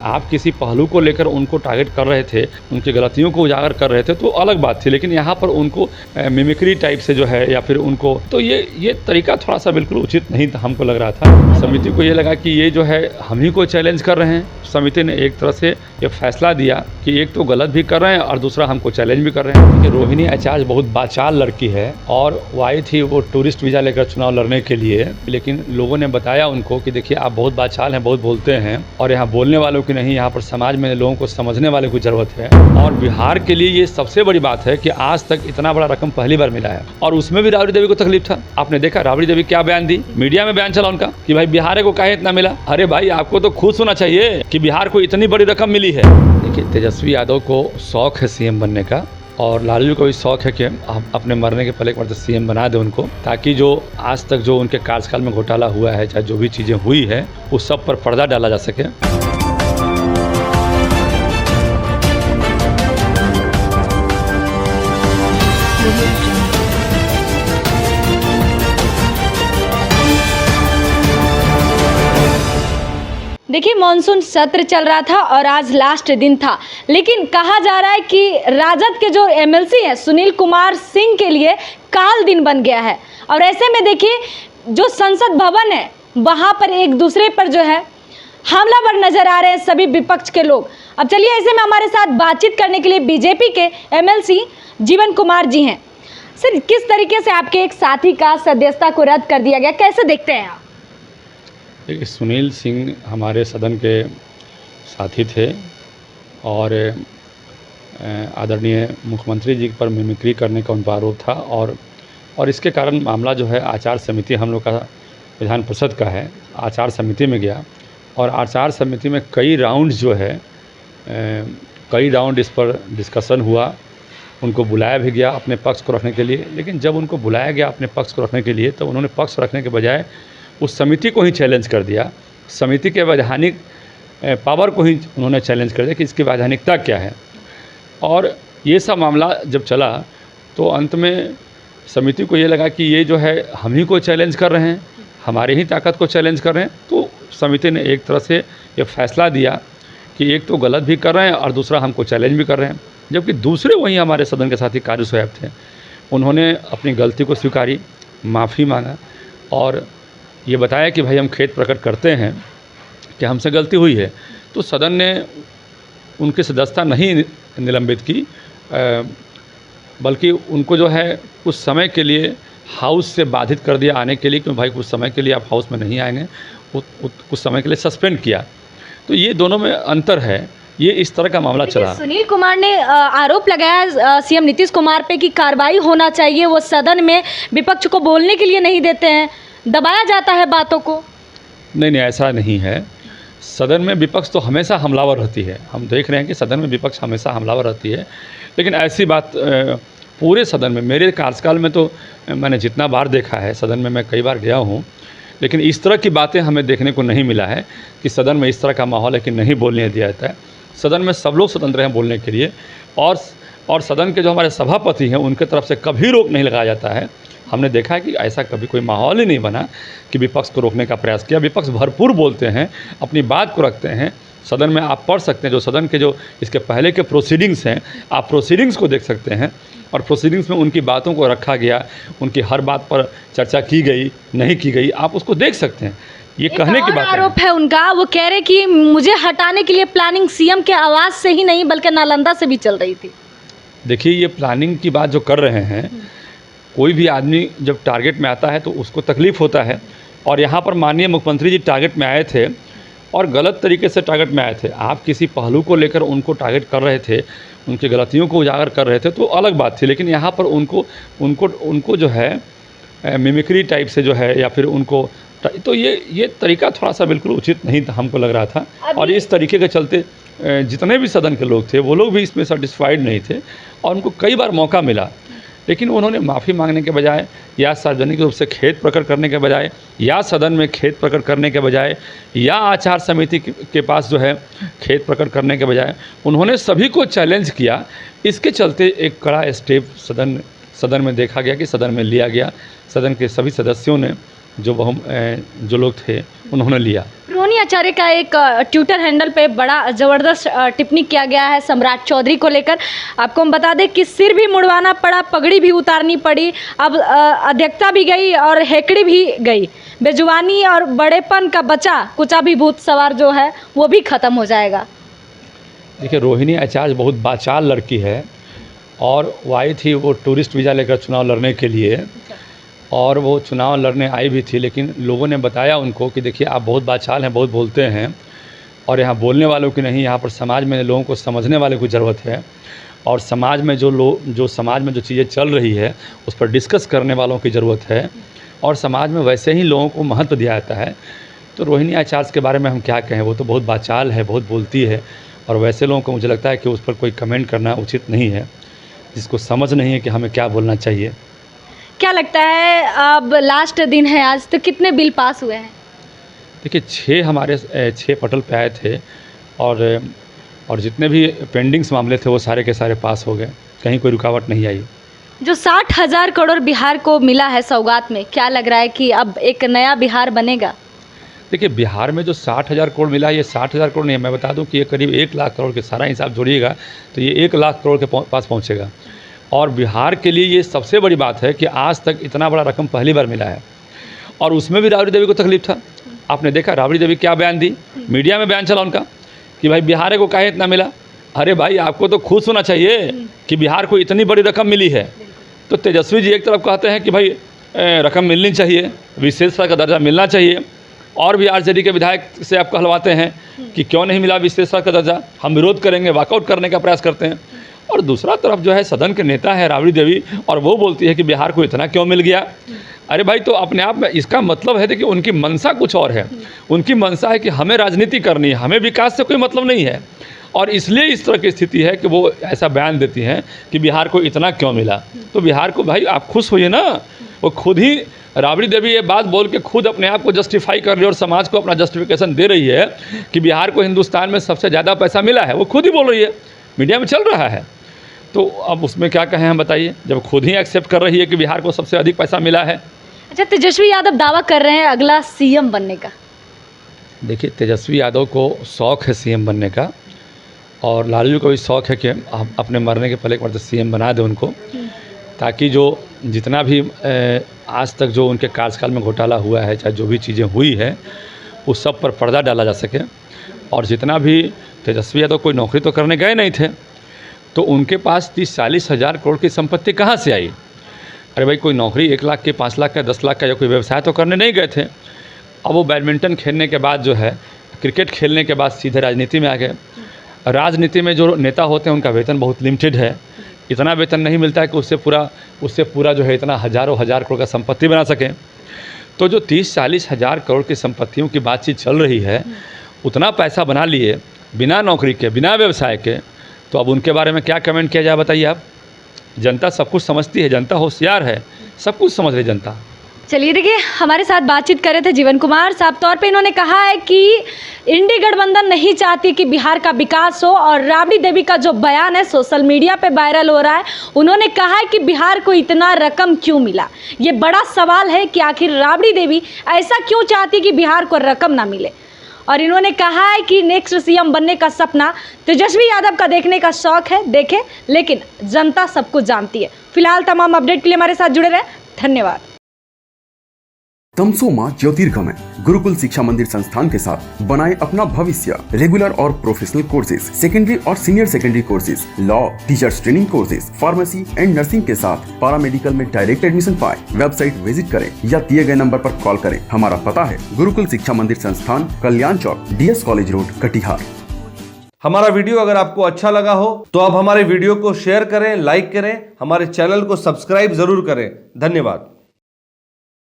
आप किसी पहलू को लेकर उनको टारगेट कर रहे थे, उनकी गलतियों को उजागर कर रहे थे तो अलग बात थी, लेकिन यहाँ पर उनको मिमिक्री टाइप से जो है या फिर उनको तो ये तरीका थोड़ा सा बिल्कुल उचित नहीं था, हमको लग रहा था। समिति को ये लगा कि ये जो है हम ही को चैलेंज कर रहे हैं। समिति ने एक तरह से ये फैसला दिया कि एक तो गलत भी कर रहे हैं और दूसरा हमको चैलेंज भी कर रहे हैं कि रोहिणी आचार्य बहुत बाचाल लड़की है और वो आई थी वो टूरिस्ट वीज़ा लेकर चुनाव लड़ने के लिए, लेकिन लोगों ने बताया उनको कि देखिए आप बहुत बाचाल हैं, बहुत बोलते हैं और यहाँ बोलने वालों की नहीं, यहाँ पर समाज में लोगों को समझने वाले की ज़रूरत है। और बिहार के लिए ये सबसे बड़ी बात है कि आज तक इतना बड़ा रकम पहली बार मिला है और उसमें भी राबड़ी देवी को तकलीफ था। आपने देखा राबड़ी देवी क्या बयान दी, मीडिया में बयान चला उनका कि भाई बिहार को काहे इतना मिला। अरे भाई आपको तो खुश होना चाहिए कि बिहार को इतनी बड़ी रकम मिली है। देखिए तेजस्वी यादव को शौक है सीएम बनने का और लालू जी को भी शौक है कि हम अपने मरने के पहले एक बार सीएम बना दें उनको, ताकि जो आज तक जो उनके कार्यकाल में घोटाला हुआ है, चाहे जो भी चीज़ें हुई है, उस सब पर पर्दा डाला जा सके। देखिए मॉनसून सत्र चल रहा था और आज लास्ट दिन था, लेकिन कहा जा रहा है कि राजद के जो एमएलसी हैं सुनील कुमार सिंह के लिए काल दिन बन गया है। और ऐसे में देखिए जो संसद भवन है वहां पर एक दूसरे पर जो है हमलावर नजर आ रहे हैं सभी विपक्ष के लोग। अब चलिए ऐसे में हमारे साथ बातचीत करने के लिए बीजेपी के एमएलसी जीवन कुमार जी हैं। सर, किस तरीके से आपके एक साथी का सदस्यता को रद्द कर दिया गया, कैसे देखते हैं आप? देखिए सुनील सिंह हमारे सदन के साथी थे और आदरणीय मुख्यमंत्री जी पर मिमिक्री करने का उन पर आरोप था और इसके कारण मामला जो है आचार समिति हम लोग का विधान परिषद का है, आचार समिति में गया और आचार समिति में कई राउंड जो है कई राउंड इस पर डिस्कशन हुआ। उनको बुलाया भी गया अपने पक्ष को रखने के लिए, लेकिन जब उनको बुलाया गया अपने पक्ष को रखने के लिए तो उन्होंने पक्ष रखने के बजाय उस समिति को ही चैलेंज कर दिया। समिति के वैधानिक पावर को ही उन्होंने चैलेंज कर दिया कि इसकी वैधानिकता क्या है। और ये सब मामला जब चला तो अंत में समिति को ये लगा कि ये जो है हम ही को चैलेंज कर रहे हैं, हमारे ही ताकत को चैलेंज कर रहे हैं। तो समिति ने एक तरह से ये फैसला दिया कि एक तो गलत भी कर रहे हैं और दूसरा हमको चैलेंज भी कर रहे हैं। जबकि दूसरे वहीं हमारे सदन के साथी कार्य सोएब थे, उन्होंने अपनी गलती को स्वीकारी, माफ़ी मांगा और ये बताया कि भाई हम खेद प्रकट करते हैं कि हमसे गलती हुई है। तो सदन ने उनकी सदस्यता नहीं निलंबित की, बल्कि उनको जो है कुछ समय के लिए हाउस से बाधित कर दिया आने के लिए, क्योंकि भाई कुछ समय के लिए आप हाउस में नहीं आएंगे, कुछ समय के लिए सस्पेंड किया। तो ये दोनों में अंतर है, ये इस तरह का मामला चला। सुनील कुमार ने आरोप लगाया सीएम नीतीश कुमार पे कि कार्रवाई होना चाहिए, वो सदन में विपक्ष को बोलने के लिए नहीं देते हैं, दबाया जाता है बातों को। नहीं, ऐसा नहीं है। सदन में विपक्ष तो हमेशा हमलावर रहती है, हम देख रहे हैं कि सदन में विपक्ष हमेशा हमलावर रहती है, लेकिन ऐसी बात पूरे सदन में मेरे कार्यकाल में तो मैंने जितना बार देखा है, सदन में मैं कई बार गया हूँ, लेकिन इस तरह की बातें हमें देखने को नहीं मिला है कि सदन में इस तरह का माहौल है कि नहीं बोलने दिया जाता है। सदन में सब लोग स्वतंत्र हैं बोलने के लिए और सदन के जो हमारे सभापति हैं उनके तरफ से कभी रोक नहीं लगाया जाता है। हमने देखा है कि ऐसा कभी कोई माहौल ही नहीं बना कि विपक्ष को रोकने का प्रयास किया। विपक्ष भरपूर बोलते हैं, अपनी बात को रखते हैं। सदन में आप पढ़ सकते हैं, जो सदन के जो इसके पहले के प्रोसीडिंग्स हैं, आप प्रोसीडिंग्स को देख सकते हैं और प्रोसीडिंग्स में उनकी बातों को रखा गया, उनकी हर बात पर चर्चा की गई नहीं की गई, आप उसको देख सकते हैं। ये कहने की बात आरोप है उनका, वो कह रहे कि मुझे हटाने के लिए प्लानिंग सीएम के आवाज़ से ही नहीं बल्कि नालंदा से भी चल रही थी। देखिए ये प्लानिंग की बात जो कर रहे हैं, कोई भी आदमी जब टारगेट में आता है तो उसको तकलीफ़ होता है और यहाँ पर माननीय मुख्यमंत्री जी टारगेट में आए थे और गलत तरीके से टारगेट में आए थे। आप किसी पहलू को लेकर उनको टारगेट कर रहे थे, उनकी गलतियों को उजागर कर रहे थे तो अलग बात थी, लेकिन यहाँ पर उनको जो है मिमिक्री टाइप से जो है या फिर उनको तो ये तरीका थोड़ा सा बिल्कुल उचित नहीं था, हमको लग रहा था। और इस तरीके के चलते जितने भी सदन के लोग थे वो लोग भी इसमें सेटिस्फाइड नहीं थे और उनको कई बार मौका मिला, लेकिन उन्होंने माफ़ी मांगने के बजाय या सार्वजनिक रूप से खेद प्रकट करने के बजाय या सदन में खेद प्रकट करने के बजाय या आचार समिति के पास जो है खेद प्रकट करने के बजाय उन्होंने सभी को चैलेंज किया। इसके चलते एक कड़ा स्टेप सदन में देखा गया कि सदन में लिया गया। सदन के सभी सदस्यों ने जो लोग थे उन्होंने लिया। रोहिणी आचार्य का एक ट्विटर हैंडल पे बड़ा ज़बरदस्त टिप्पणी किया गया है सम्राट चौधरी को लेकर। आपको हम बता दें कि सिर भी मुड़वाना पड़ा, पगड़ी भी उतारनी पड़ी, अब अध्यक्षता भी गई और हेकड़ी भी गई। बेजुबानी और बड़ेपन का बचा कुचा भी भूत सवार जो है वो भी ख़त्म हो जाएगा। देखिए, रोहिणी आचार्य बहुत बाचाल लड़की है और वो आई थी वो टूरिस्ट वीज़ा लेकर चुनाव लड़ने के लिए, और वो चुनाव लड़ने आई भी थी, लेकिन लोगों ने बताया उनको कि देखिए आप बहुत बाचाल हैं, बहुत बोलते हैं, और यहाँ बोलने वालों की नहीं, यहाँ पर समाज में लोगों को समझने वाले की ज़रूरत है, और समाज में जो समाज में जो चीज़ें चल रही है उस पर डिस्कस करने वालों की ज़रूरत है, और समाज में वैसे ही लोगों को महत्व दिया जाता है। तो रोहिणी आचार्य के बारे में हम क्या कहें, वो तो बहुत बाचाल है, बहुत बोलती है, और वैसे लोगों को मुझे लगता है कि उस पर कोई कमेंट करना उचित नहीं है, जिसको समझ नहीं है कि हमें क्या बोलना चाहिए। क्या लगता है अब लास्ट दिन है आज, तो कितने बिल पास हुए हैं? देखिए, 6 पटल पे आए थे, और जितने भी पेंडिंग्स मामले थे वो सारे के सारे पास हो गए, कहीं कोई रुकावट नहीं आई। जो 60,000 करोड़ बिहार को मिला है सौगात में, क्या लग रहा है कि अब एक नया बिहार बनेगा? देखिए, बिहार में जो 60,000 करोड़ मिला, ये 60,000 करोड़ नहीं है, मैं बता दूं कि ये करीब 1 लाख करोड़ के सारा हिसाब जोड़िएगा तो ये 1 लाख करोड़ के पास पहुंचेगा। और बिहार के लिए ये सबसे बड़ी बात है कि आज तक इतना बड़ा रकम पहली बार मिला है, और उसमें भी राबड़ी देवी को तकलीफ था। आपने देखा राबड़ी देवी क्या बयान दी, मीडिया में बयान चला उनका कि भाई बिहार को काहे इतना मिला। अरे भाई, आपको तो खुश होना चाहिए कि बिहार को इतनी बड़ी रकम मिली है। तो तेजस्वी जी एक तरफ कहते हैं कि भाई रकम मिलनी चाहिए, विशेषता का दर्जा मिलना चाहिए, और भी आरजेडी के विधायक से आप कहलवाते हैं कि क्यों नहीं मिला विशेषता का दर्जा, हम विरोध करेंगे, वॉकआउट करने का प्रयास करते हैं। और दूसरा तरफ जो है सदन के नेता है राबड़ी देवी, और वो बोलती है कि बिहार को इतना क्यों मिल गया। अरे भाई, तो अपने आप में इसका मतलब है कि उनकी मंशा कुछ और है। उनकी मंशा है कि हमें राजनीति करनी है, हमें विकास से कोई मतलब नहीं है, और इसलिए इस तरह की स्थिति है कि वो ऐसा बयान देती हैं कि बिहार को इतना क्यों मिला। तो बिहार को भाई आप खुश होइए ना। वो खुद ही राबड़ी देवी ये बात बोल के खुद अपने आप को जस्टिफाई कर रही है और समाज को अपना जस्टिफिकेशन दे रही है कि बिहार को हिंदुस्तान में सबसे ज़्यादा पैसा मिला है। वो खुद ही बोल रही है, मीडिया में चल रहा है। तो अब उसमें क्या कहें हम, बताइए, जब खुद ही एक्सेप्ट कर रही है कि बिहार को सबसे अधिक पैसा मिला है। अच्छा, तेजस्वी यादव दावा कर रहे हैं अगला सीएम बनने का। देखिए, तेजस्वी यादव को शौक़ है सीएम बनने का, और लालू जी को भी शौक़ है कि हम अपने मरने के पहले एक बार तो सीएम बना दें उनको, ताकि जो जितना भी आज तक जो उनके कार्यकाल में घोटाला हुआ है, चाहे जो भी चीज़ें हुई है, उस सब पर पर्दा डाला जा सके। और जितना भी तेजस्वी यादव कोई नौकरी तो करने गए नहीं थे, तो उनके पास 30-40 हज़ार करोड़ की संपत्ति कहाँ से आई। अरे भाई, कोई नौकरी 1 लाख की, 5 लाख का, 10 लाख का, या कोई व्यवसाय तो करने नहीं गए थे। अब वो बैडमिंटन खेलने के बाद जो है, क्रिकेट खेलने के बाद सीधे राजनीति में आ गए। राजनीति में जो नेता होते हैं उनका वेतन बहुत लिमिटेड है, इतना वेतन नहीं मिलता है कि उससे पूरा जो है इतना हज़ारों हज़ार करोड़ का संपत्ति बना सकें। तो जो 30-40 हज़ार करोड़ की संपत्तियों की बातचीत चल रही है, उतना पैसा बना लिए बिना नौकरी के, बिना व्यवसाय के, तो अब उनके बारे में क्या कमेंट किया जाए, बताइए आप। जनता सब कुछ समझती है, जनता होशियार है, सब कुछ समझ रही जनता। चलिए, देखिए, हमारे साथ बातचीत कर रहे थे जीवन कुमार। साफ तौर पे इन्होंने कहा है कि इंडी गठबंधन नहीं चाहती कि बिहार का विकास हो, और राबड़ी देवी का जो बयान है सोशल मीडिया पे वायरल हो रहा है, उन्होंने कहा है कि बिहार को इतना रकम क्यों मिला। ये बड़ा सवाल है कि आखिर राबड़ी देवी ऐसा क्यों चाहती कि बिहार को रकम ना मिले। और इन्होंने कहा है कि नेक्स्ट सीएम बनने का सपना तेजस्वी यादव का देखने का शौक है, देखे, लेकिन जनता सब कुछ जानती है। फिलहाल तमाम अपडेट के लिए हमारे साथ जुड़े रहें, धन्यवाद। तमसोमा ज्योतिर्गमय गुरुकुल शिक्षा मंदिर संस्थान के साथ बनाए अपना भविष्य। रेगुलर और प्रोफेशनल कोर्सेज, सेकेंडरी और senior secondary courses, law, teachers training courses, pharmacy and nursing के साथ पैरामेडिकल में डायरेक्ट एडमिशन पाए। वेबसाइट विजिट करें या दिए गए नंबर पर कॉल करें। हमारा पता है गुरुकुल शिक्षा मंदिर संस्थान, कल्याण चौक, DS कॉलेज रोड, कटिहार। हमारा वीडियो अगर आपको अच्छा लगा हो तो आप हमारे वीडियो को शेयर करें, लाइक करें, हमारे चैनल को सब्सक्राइब जरूर करें। धन्यवाद।